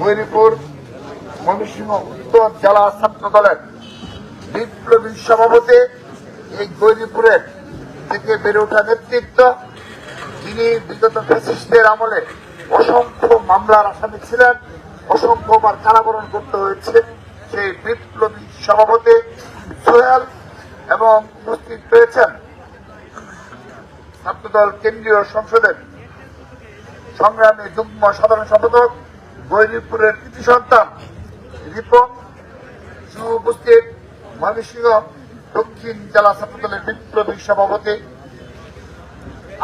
গৈরীপুর ময়মনসিংহ উত্তর জেলা ছাত্র দলের বিপ্লবী সভাপতি, এই গৈরীপুরের থেকে বেড়ে ওঠা নেতৃত্ব, যিনি বিগত ফ্যাসিস্টদের আমলে অসংখ্য মামলার আসামি ছিলেন, অসংখ্যবার কারাবরণ করতে হয়েছে, সেই বিপ্লবী সভাপতি সোহেল এবং উপস্থিত রয়েছেন ছাত্রদল কেন্দ্রীয় সংসদের সংগ্রামী যুগ্ম সাধারণ সম্পাদক গৈরীপুরের কৃতি সন্তান রিপন, উপস্থিত ময়মনসিংহ দক্ষিণ জেলা ছাত্রদলের বিপ্লবী সভাপতি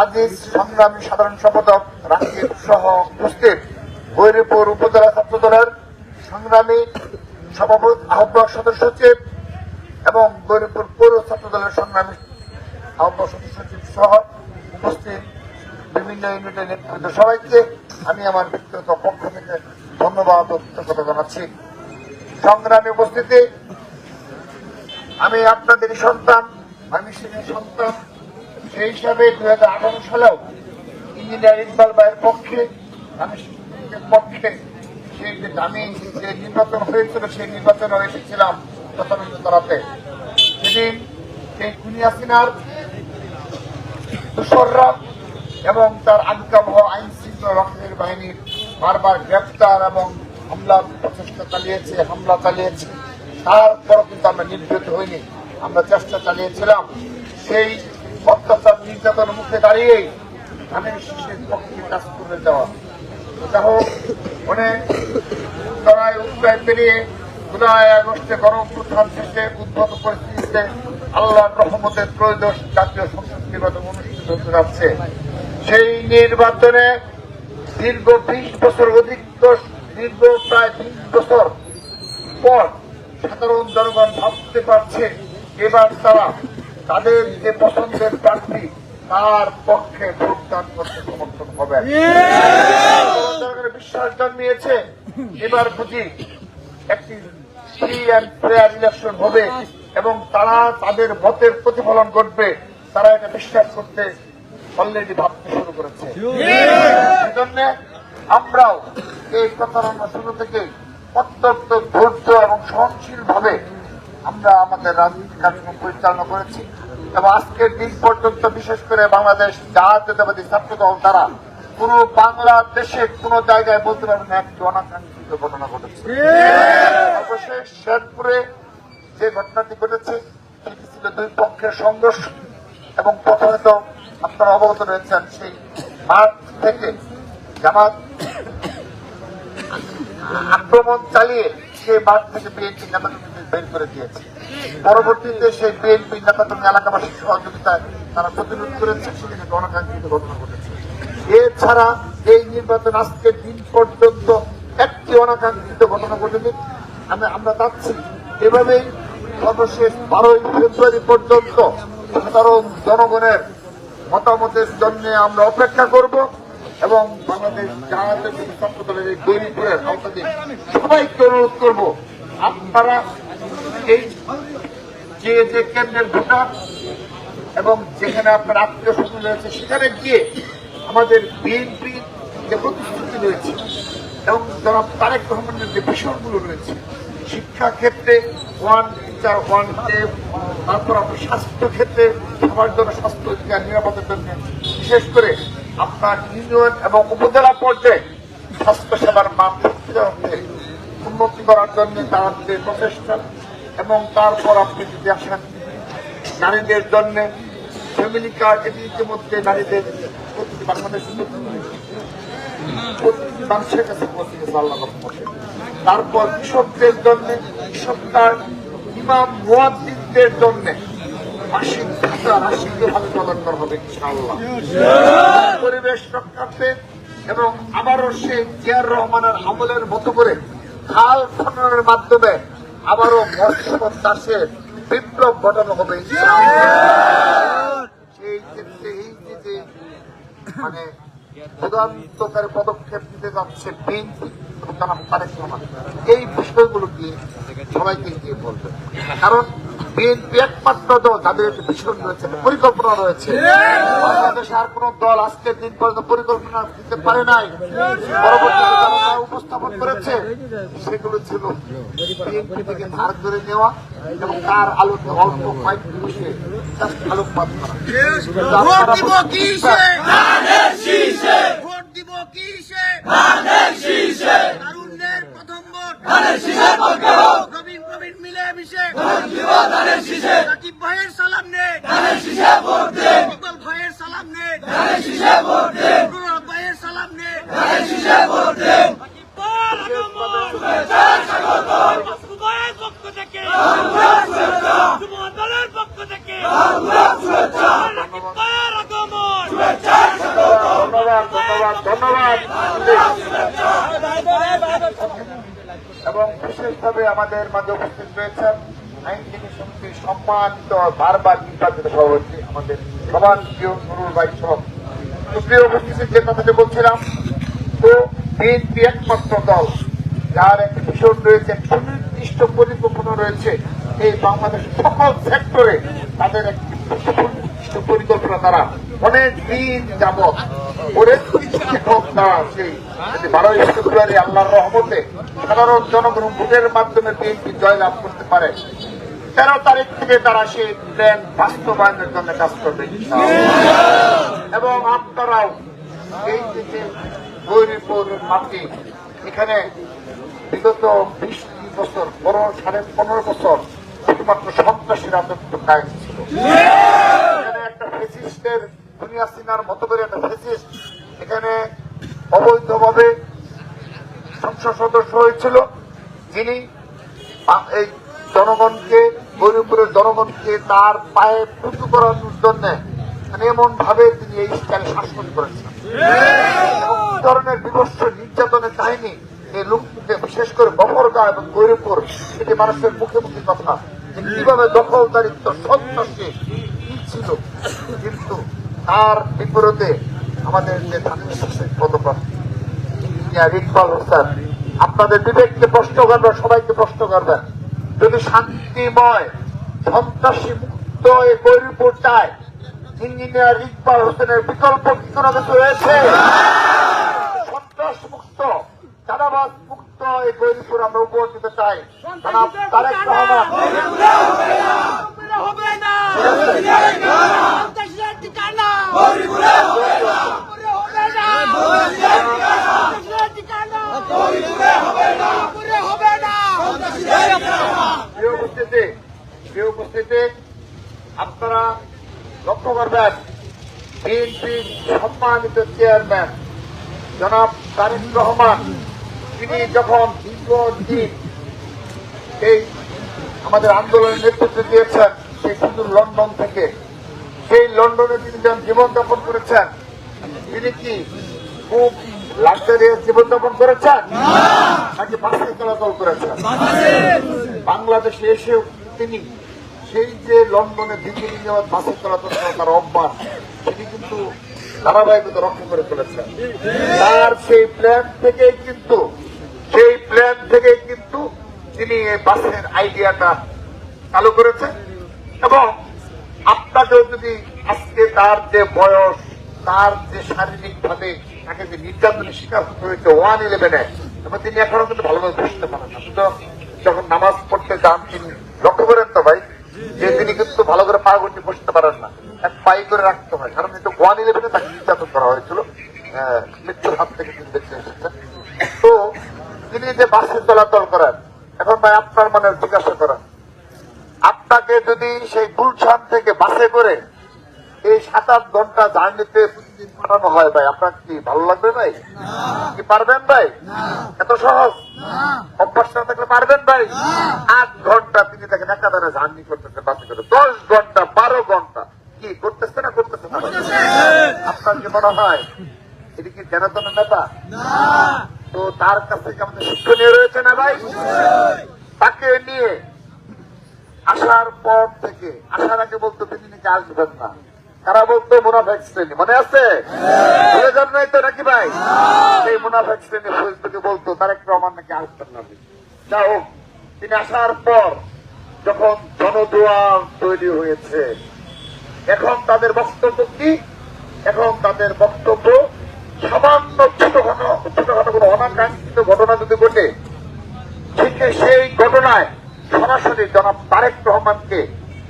আজিজ, সংগ্রামী সাধারণ সম্পাদক রাকিব সহ উপস্থিত গৈরীপুর উপজেলা ছাত্রদলের সংগ্রামী সভাপতি আহ্বায়ক সদস্য সচিব এবং গৈরীপুর পৌর ছাত্রদলের সংগ্রামী আহ্বায়ক সদস্য সচিব সহ উপস্থিত বিভিন্ন ইউনিটের নেতৃত্ব সবাইকে আমি আমার ব্যক্তিগত পক্ষ থেকে ধন্যবাদ ও কৃতজ্ঞতা জানাচ্ছি। সংগ্রামী উপস্থিতি, আমি আপনাদেরই সন্তান, ময়মনসিংহের সন্তান। সেই হিসাবে 2018 সালেও ইঞ্জিনিয়ার ইকবাল ভাইয়ের পক্ষে, আমি পক্ষে আমি যে নির্বাচন হয়েছিল সেই নির্বাচনে এসেছিলাম প্রথমিত করাতে। সেদিন সেই খুনি হাসিনার দোসররা এবং তার আজ্ঞাবহ আইন শৃঙ্খলা রক্ষাকারী বাহিনীর বারবার গ্রেপ্তার এবং হামলা চালিয়েছে। তারপরও কিন্তু আমরা নির্যাতিত হইনি, আমরা চেষ্টা চালিয়েছিলাম সেই অত্যাচার নির্যাতনের মুখে দাঁড়িয়েই ধানের শীষের পক্ষে কাজ করে যাওয়া। এটা হোক অনেক লড়াই উৎসাহ পেরিয়ে 9 আগস্টে গণঅভ্যুত্থান শেষে উদ্ভূত পরিস্থিতিতে আল্লাহর রহমতের ত্রয়োদশ জাতীয় সংসদ নির্বাচন অনুষ্ঠিত হতে যাচ্ছে। সেই নির্বাচনে দীর্ঘ 20 বছর দীর্ঘ প্রায় 20 বছর পর সাধারণ জনগণ ভাবতে পারছে এবার তারা তাদের যে পছন্দের প্রার্থী তার পক্ষে ভোটদান করতে সমর্থন হবে। জনগণের বিশ্বাস জন্মিয়েছে এবার বুঝি একটি ফ্রি অ্যান্ড ফেয়ার ইলেকশন হবে এবং তারা তাদের ভোটের প্রতিফলন ঘটবে, তারা এটা বিশ্বাস করতে অলরেডি ভাবতে শুরু করেছে। সেজন্য আমরাও এই প্রচারণা শুরু থেকে অত্যন্ত ধৈর্য এবং সহনশীল ভাবে আমরা আমাদের রাজনৈতিক কার্যক্রম পরিচালনা করেছি এবং আজকের দিন পর্যন্ত বিশেষ করে বাংলাদেশ জাতীয়তাবাদী ছাত্র দল দ্বারা কোন বাংলাদেশের কোন জায়গায় বলতে পারবেন না একটি অনাকাঙ্ক্ষিত ঘটনা ঘটেছে। অবশেষ শেরপুরে যে ঘটনাটি ঘটেছে সেটি ছিল দুই পক্ষের সংঘর্ষ এবং প্রথমে তো আপনারা অবগত রয়েছেন সেই মাঠ থেকে জামাত আক্রমণ চালিয়ে সেই মাঠ থেকে বিএনপি নেতাকর্মীদের বের করে দিয়েছে। পরবর্তীতে সেই বিএনপি নেতাকর্মী এলাকাবাসীর সহযোগিতায় তারা প্রতিরোধ করেছে, সেখানে অনাকাঙ্ক্ষিত ঘটনা ঘটেছে। এছাড়া এই নির্বাচন আজকের দিন পর্যন্ত একটি অনাকাঙ্ক্ষিত ঘটনা ঘটেনি। আমরা চাচ্ছি এভাবেই সর্বশেষ 12 ফেব্রুয়ারি পর্যন্ত সাধারণ জনগণের মতামতের জন্য আমরা অপেক্ষা করব এবং বাংলাদেশ জাতীয়তাবাদী ছাত্র দলের এই গৈরীপুরের আওতাধীন সবাইকে অনুরোধ করব, আপনারা এই যে কেন্দ্রের ভোটার এবং যেখানে আপনার আত্মীয় স্বজন রয়েছে সেখানে গিয়ে আমাদের বিএনপি যে প্রতিশ্রুতি রয়েছে এবং জনাব তারেক রহমানের যে বিষয়গুলো রয়েছে, শিক্ষা ক্ষেত্রে 1 টিচার 1 স্টেপ, তারপর আপনার স্বাস্থ্য ক্ষেত্রে সবার জন্য স্বাস্থ্য অধিকার নিরাপত্তার জন্য বিশেষ করে আপনার ইউনিয়ন এবং উপজেলা পর্যায়ে স্বাস্থ্য সেবার মান উন্নতি করার জন্য তার যে প্রচেষ্টা এবং তারপর আপনি যদি আসেন নারীদের জন্য ফ্যামিলি কার্ড, এটি ইতিমধ্যে নারীদের প্রতিটি বাংলাদেশ প্রতিটি মানুষের কাছে পৌঁছে গেছে আল্লাহ রহমতে। তারপর কৃষকদের জন্য কৃষক কার্ড, ইমাম মুয়াজ্জিনদের জন্য মাসিক ভাতা রাশিভাবে প্রদান করা হবে ইনশাআল্লাহ। পরিবেশ রক্ষার্থে এবং আবারও সে জিয়াউর রহমানের আমলের মতো করে খাল খননের মাধ্যমে আবারও মৎস্য চাষের বিপ্লব ঘটানো হবে সেই ক্ষেত্রে এই যে মানে যুগান্তকারী পদক্ষেপ নিতে যাচ্ছে বিএনপি এবং তারা তারেক রহমান, এই বিষয়গুলো দিয়ে সবাইকে গিয়ে বলবে। কারণ বিএনপি একমাত্র দল যাদের একটা ভীষণ রয়েছে, পরিকল্পনা রয়েছে। বাংলাদেশে আর কোন দল আজকের দিন পর্যন্ত পরিকল্পনা দিতে পারে নাই। পরবর্তীতে উপস্থিত উপস্থাপন করেছে সেগুলো ছিল বিএনপি থেকে ধার করে নেওয়া এবং তার আলোকে অল্প কয়েক বসে আলোকপাত করা। ভোট দিব কিসে? ভোট দিব কিসে? তারুণ্যের প্রথম ভোট প্রবীণ প্রবীণ মিলে মিশে সাকিব ভাইয়ের সালাম নে, ইকবাল ভাইয়ের সালাম নে, নুরুল ভাইয়ের সালাম নে। ধন্যবাদ ধন্যবাদ ধন্যবাদ। এবং বিশেষভাবে আমাদের মাঝে উপস্থিত রয়েছেন আইনজীবী সমিতির সম্মানিত বারবার নির্বাচিত সভাপতি আমাদের সবার প্রিয় নুরুল ভাই সহ প্রিয় উপস্থিতির যে কথাটা বলছিলাম, তো বিএনপি একমাত্র দল যার একটি ভীষণ রয়েছে, সুনির্দিষ্ট পরিকল্পনা রয়েছে এই বাংলাদেশের সকল সেক্টরে তাদের একটি সুনির্দিষ্ট পরিকল্পনা তারা অনেক দিন যাবৎ করে তারা সেই 12ই ফেব্রুয়ারি আল্লাহর রহমতে সাধারণ জনগণ ভোটের মাধ্যমে বিএনপি জয়লাভ করতে পারে। 13 তারিখ থেকে তারা সেই প্ল্যান বাস্তবায়নের জন্য কাজ করবে এবং আপনারাও এই যে গৌরীপুর মাটি এখানে বিগত 20 বছর 15.5 বছর শুধুমাত্র সন্ত্রাসী রাজত্ব কায়েম ছিল। এখানে একটা ফেসিস্টের দুনিয়া সিনার মতো করে একটা ফেসিস্ট এখানে অবৈধভাবে সংসদ সদস্য হয়েছিল, যিনি এই জনগণকে গৌরীপুরের জনগণকে তার পায়ে পুঁতু করানোর জন্য এমন ভাবে তিনি এই স্টাইলে শাসন করেছেন এবং কি ধরনের বিভৎস নির্যাতনের কাহিনী এই লোককে বিশেষ করে গফরগাঁও এবং গৌরীপুর এটি মানুষের মুখে মুখে কথা যে কিভাবে দখলদারিত্ব সন্ত্রাসী ছিল। কিন্তু তার বিপরীতে আমাদের যে ধানের পদপ্রার্থী ইঞ্জিনিয়ার ইকবাল হোসেন, আপনাদের বিবেককে প্রশ্ন করবেন, সবাইকে প্রশ্ন করবেন, যদি শান্তিময় সন্ত্রাসী মুক্ত এই গৌরীপুর চায়, ইঞ্জিনিয়ার ইকবাল হোসেনের বিকল্প কি কোনো কিছু রয়েছে? সন্ত্রাস মুক্ত চাঁদাবাজ মুক্ত এই গৌরীপুর আমরা উপহার দিতে চাই। তারেক রহমান উপস্থিতি আপনারা লক্ষ্য করবেন, বিএনপির সম্মানিত চেয়ারম্যান জনাব তারেক রহমান তিনি যখন দীর্ঘদিন এই আমাদের আন্দোলনের নেতৃত্ব দিয়েছেন সেই সুদূর লন্ডন থেকে, সেই লন্ডনে তিনি যখন জীবনযাপন করেছেন, তিনি কি খুব লাক্সারিয়াস জীবনযাপন করেছেন নাকি বাসে চলাচল করেছেন? বাংলাদেশে এসেও তিনি সেই যে লন্ডনে দীর্ঘদিন যাওয়ার বাসে চলাচল করা তার অভ্যাস, সেটি কিন্তু ধারাবাহিকতা রক্ষা করে চলেছেন। তার সেই প্ল্যান থেকেই কিন্তু তিনি এই বাসের আইডিয়াটা চালু করেছেন। এবং আপনাকেও যদি আজকে তার যে বয়স, তার যে শারীরিক ভাবে তাকে যে নির্যাতনের শিকার হতে হয়েছে 111-এ, এবং তিনি এখনো কিন্তু ভালোভাবে বুঝতে পারেন না। শুধু যখন নামাজ পড়তে যান তিনি লক্ষ্য করেন তো ভাই যে তিনি কিন্তু ভালো করে পা গড়িয়ে বসতে পারেন না, এক পাই করে রাখতে হয়, কারণ কিন্তু 111-এ তাকে নির্যাতন করা হয়েছিল, মৃত্যুর হাত থেকে তিনি বেঁচে এসেছেন। তো তিনি যে বাসে চলাচল করেন, এখন ভাই আপনার মনে জিজ্ঞাসা করেন, আপনাকে যদি সেই গুলশান থেকে বাসে করে এই 7-8 ঘন্টা জার্নিতে প্রতিদিন পাঠানো হয় ভাই, আপনার কি ভালো লাগবে ভাই? কি পারবেন ভাই? এত সহজ অভ্যাস না থাকলে পারবেন ভাই? 8 ঘন্টা তিনি দেখেন একাধারে জার্নি করতেছে বাসে করে, 10 ঘন্টা 12 ঘন্টা কি করতেছে না করতেছে না? আপনার কি মনে হয় এটি কি জনগণের নেতা? তো তার কাছ থেকে আমাদের শিক্ষণীয় রয়েছে না ভাই? তাকে নিয়ে আসার পর থেকে, আসার আগে বলতো তিনি নাকি আসবেন না, তারা বলতো মুনাফেক শ্রেণী, মনে আছে? ভুলে যান নাই তো নাকি ভাই? সেই মুনাফেক শ্রেণী ফেসবুকে বলতো তারেক রহমান নাকি আসবেন না। যা হোক, তিনি আসার পর যখন জনদুয়ার তৈরি হয়েছে, এখন তাদের বক্তব্য কি? এখন তাদের বক্তব্য সামান্য ছোটখাটো কোনো অনাকাঙ্ক্ষিত ঘটনা যদি ঘটে, ঠিক সেই ঘটনায় সরাসরি জনাব তারেক রহমানকে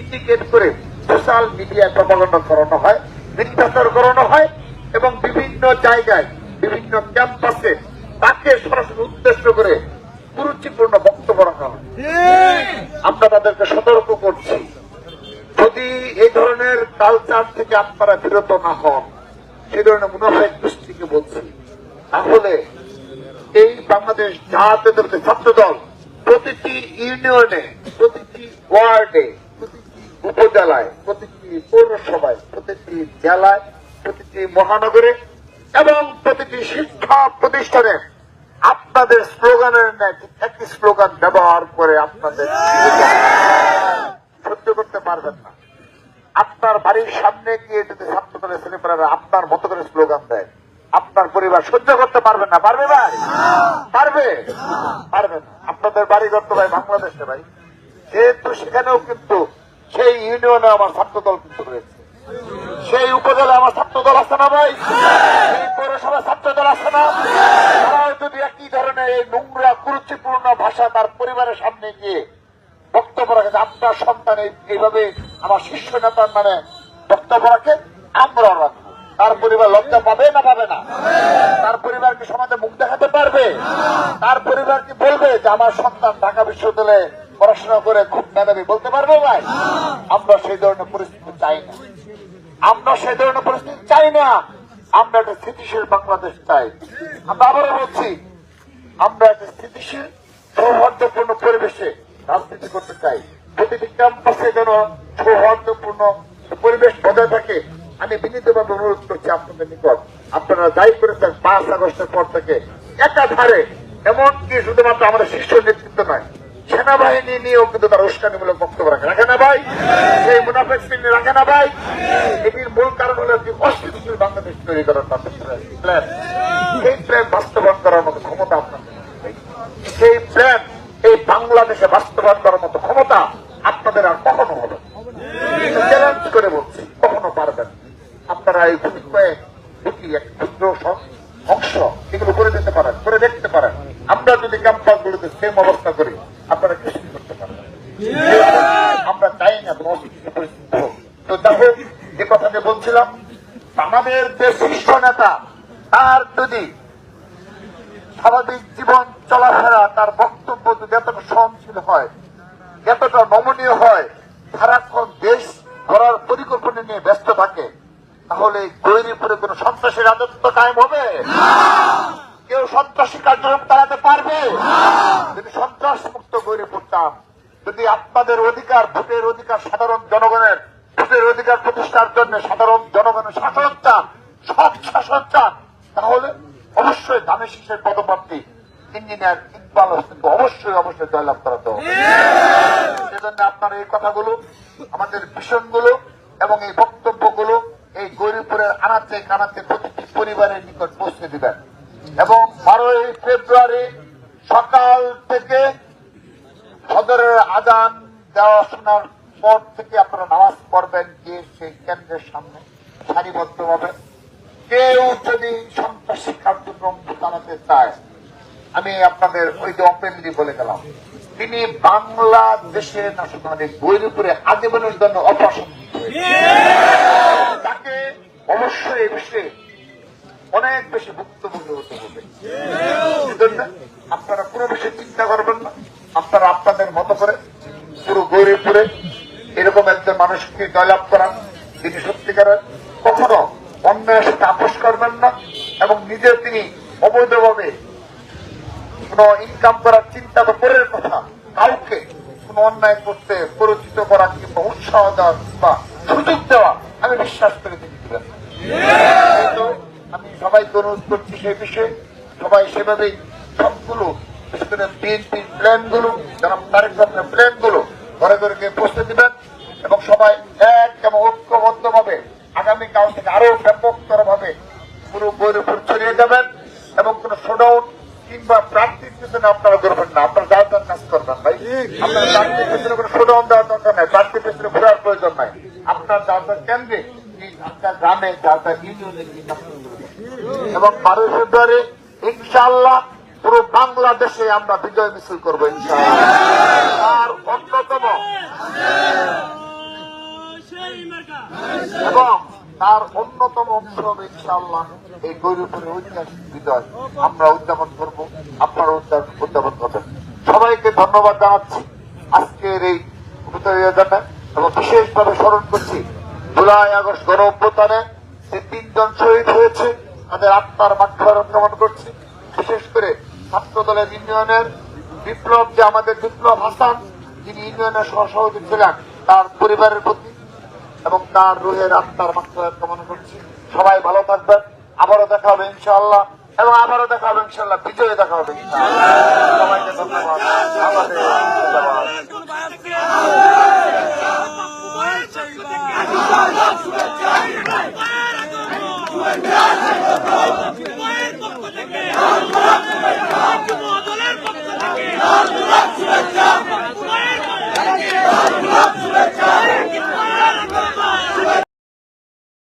ইন্ডিকেট করে সোশ্যাল মিডিয়ায় প্রপাগান্ডা করানো হয়, মিথ্যাচার করানো হয় এবং বিভিন্ন জায়গায় বিভিন্ন ক্যাম্পাসে তাকে সরাসরি উদ্দেশ্য করে কুরুচিপূর্ণ বক্তব্য রাখা হয়। আমরা তাদেরকে সতর্ক করছি, যদি এই ধরনের কালচার থেকে আপনারা বিরত না হন, সেই ধরনের মুনাফেক গোষ্ঠীকে বলছি, তাহলে এই বাংলাদেশ জাতীয়তাবাদী ছাত্র দল প্রতিটি ইউনিয়নে, প্রতিটি ওয়ার্ডে, প্রতিটি উপজেলায়, প্রতিটি পৌরসভায়, প্রতিটি জেলায়, প্রতিটি মহানগরে এবং প্রতিটি শিক্ষা প্রতিষ্ঠানে আপনাদের স্লোগানের একই স্লোগান ব্যবহার করে আপনাদের সহ্য করতে পারবেন না। আপনার বাড়ির সামনে গিয়ে যদি ছাত্র দলের ছেলেমেয়েরা আপনার মতো করে স্লোগান দেয়, আপনার পরিবার সহ্য করতে পারবেন না। পারবে ভাই? পারবে? পারবে না। আপনাদের বাড়িঘর তো ভাই বাংলাদেশে ভাই, যেহেতু সেখানেও কিন্তু সেই ইউনিয়নে আমার ছাত্র দল কিন্তু রয়েছে, সেই উপজেলায় আমার ছাত্র দল আছে না ভাই, সেই পৌরসভায় ছাত্র দল আছে না। তারাও যদি একই ধরনের এই নোংরা কুরুচিপূর্ণ ভাষা তার পরিবারের সামনে গিয়ে বক্তব্য রাখে, আপনার সন্তান এইভাবে আমার শীর্ষ নেতার মানে বক্তব্য রাখে, আমরাও রাখবো, তার পরিবার লজ্জা পাবে না পাবে না? তার পরিবারকে সমাজে মুখ দেখাতে পারবে? তার পরিবার কি বলবে যে আমার সন্তান ঢাকা বিশ্ববিদ্যালয়ে পড়াশোনা করে খুব মেধাবী, বলতে পারবে ভাই? আমরা সেই ধরনের পরিস্থিতি চাই না, আমরা সেই ধরনের পরিস্থিতি চাই না। আমরা একটা স্থিতিশীল বাংলাদেশ চাই। আমরা আবারও বলছি, আমরা একটা স্থিতিশীল সৌহার্দ্যপূর্ণ পরিবেশে রাজনীতি করতে চাই। প্রতিটি ক্যাম্পাসে যেন সৌহার্দ্যপূর্ণ পরিবেশ বজায় থাকে। আমি বিনীতভাবে অনুরোধ করছি আপনাদের নিকট, আপনারা যাই করেছেন 5 আগস্টের পর থেকে একাধারে, এমনকি শুধুমাত্র আমাদের শীর্ষ নেতৃত্ব নয়, সেনাবাহিনী নিয়েও কিন্তু তারা উস্কানিমূলক বক্তব্য রাখে না ভাই? সেই মুনাফেক শ্রেণী রাখে না ভাই? এটির মূল কারণ হল একটি অস্থিতিশীল বাংলাদেশ তৈরি করার তাদের প্ল্যান। সেই প্ল্যান বাস্তবায়ন করার মতো ক্ষমতা আপনাদের নেই। সেই প্ল্যান এই বাংলাদেশে বাস্তবায়ন করার মতো ক্ষমতা আপনাদের আর কখনো হবে না। চ্যালেঞ্জ করে বলছি, কখনো পারবেন। আপনারা এই দুটি এক ক্ষুদ্র অংশ এগুলো করে দিতে পারেন, করে দেখতে পারেন। আমরা যদি ক্যাম্পাস গুলোতে সেম অবস্থা করি, আপনারা কিছু করতে পারবেন। আমরা চাই না কোনো অস্থিতিশীল পরিস্থিতি হোক। তো দেখো, যে কথাটা বলছিলাম, আমাদের যে শীর্ষ নেতা তার যদি স্বাভাবিক জীবন চলাফেরা, তার বক্তব্য যদি এতটা সহনশীল হয়, এতটা নমনীয় হয়, সারাক্ষণ দেশ গড়ার পরিকল্পনা নিয়ে ব্যস্ত থাকে, তাহলে গৌরীপুরে কোন সন্ত্রাসী রাজত্ব কায়েম হবে? কেউ সন্ত্রাসী কার্যক্রম চালাতে পারবে? যদি সন্ত্রাস মুক্ত গৌরীপুর চান, যদি আপনাদের অধিকার, ভোটের অধিকার, সাধারণ জনগণের ভোটের অধিকার প্রতিষ্ঠার জন্য সাধারণ জনগণের শাসন চান, সৎ শাসন চান, তাহলে অবশ্যই ধানের শীষের পদপ্রার্থী ইঞ্জিনিয়ার ইকবাল হোসেনকে অবশ্যই অবশ্যই জয়লাভ করাতে হবে। সেজন্য আপনার এই কথাগুলো, আমাদের ভীষণগুলো এবং এই বক্তব্যগুলো এই গৌরীপুরের আনাচে কানাচে প্রতিটি পরিবারের নিকট পৌঁছে দিবেন। এবং 12ই ফেব্রুয়ারি সকাল থেকে ফজরের আজান দেওয়া শোনার পর থেকে আপনারা নামাজ পড়বেন গিয়ে সেই কেন্দ্রের সামনে সারিবদ্ধভাবে। কেউ যদি সন্ত্রাসী কার্যক্রম চালাতে চায়, আমি আপনাদের ওই যে ওপেনলি বলে গেলাম, তিনি বাংলাদেশের নাশকতাকে গৌরীপুরে আজীবনের জন্য অপ্রাসঙ্গিক হয়েছে। তাকে অবশ্যই এই বিষয়ে অনেক বেশি ভুক্তভোগী হতে হবে। সেজন্য আপনারা পুরো বিষয়ে চিন্তা করবেন না, আপনারা আপনাদের মতো করে পুরো গৌরীপুরে এরকম একজন মানুষকে জয়লাভ করান, যিনি সত্যিকারের কখনো অন্যায়ের সাথে আপোষ করবেন না এবং নিজে তিনি অবৈধভাবে কোন ইনকাম করার চিন্তা বা পরের কথা কাউকে কোন অন্যায় করতে পরিচিত করা কিংবা উৎসাহ দেওয়া বা সুযোগ দেওয়া আমি বিশ্বাস করে তিনি দিবেন। আমি সবাইকে অনুরোধ করছি সেই বিষয়ে সবাই সেভাবেই সবগুলো বিশেষ করে বিএনপির প্ল্যান গুলো, যারা তারেক রহমানের প্ল্যান গুলো ঘরে ঘরে গিয়ে পৌঁছে দিবেন এবং সবাই এক এবং ঐক্যবদ্ধ ভাবে আগামীকাল থেকে আরো ব্যাপকতর ভাবে পুরো গৌরীপুর ছড়িয়ে যাবেন এবং কোন শোডাউন কিংবা প্রার্থীর পিছনে আপনারা করবেন না, আপনারা যার যার কাজ করবেন ভাই। আপনার প্রার্থীর পিছনে কোনো শোডাউন দেওয়ার দরকার নাই, প্রার্থীর পিছনে ঘোরার প্রয়োজন নাই। আপনার যার যার কেন্দ্রে, আপনার গ্রামে, যার যার ইউনিয়নে এবং 12 ফেব্রুয়ারি ইনশাআল্লাহ পুরো বাংলাদেশে আমরা বিজয় মিছিল করবো ইনশাআল্লাহ। আর অন্যতম এবং তার অন্যতম উৎসব ইনশাআল্লাহ এই গৌরীপুরের ঐতিহাসিক বিজয় আমরা উদযাপন করব, আপনারা উদযাপন করবেন। সবাইকে ধন্যবাদ জানাচ্ছি আজকের এই কবিতার জন্য এবং বিশেষভাবে স্মরণ করছি জুলাই আগস্ট গণ অভ্যুত্থানে যে 3 জন শহীদ হয়েছে তাদের আত্মার মাগফিরাত কামনা করছি। বিশেষ করে ছাত্র দলের ইউনিয়নের বিপ্লব যে আমাদের বিপ্লব হাসান, যিনি ইউনিয়নের সহসভাপতি ছিলেন, তার পরিবারের প্রতি এবং তার রুহের আত্মার মাগফিরাত কামনা করছি। সবাই ভালো থাকবেন, আবারও দেখা হবে ইনশাআল্লাহ এবং আবারও দেখা হবে ইনশাআল্লাহ, বিজয়ে দেখা হবে ইনশাআল্লাহ। সবাইকে ধন্যবাদ। আমাদের ধন্যবাদ।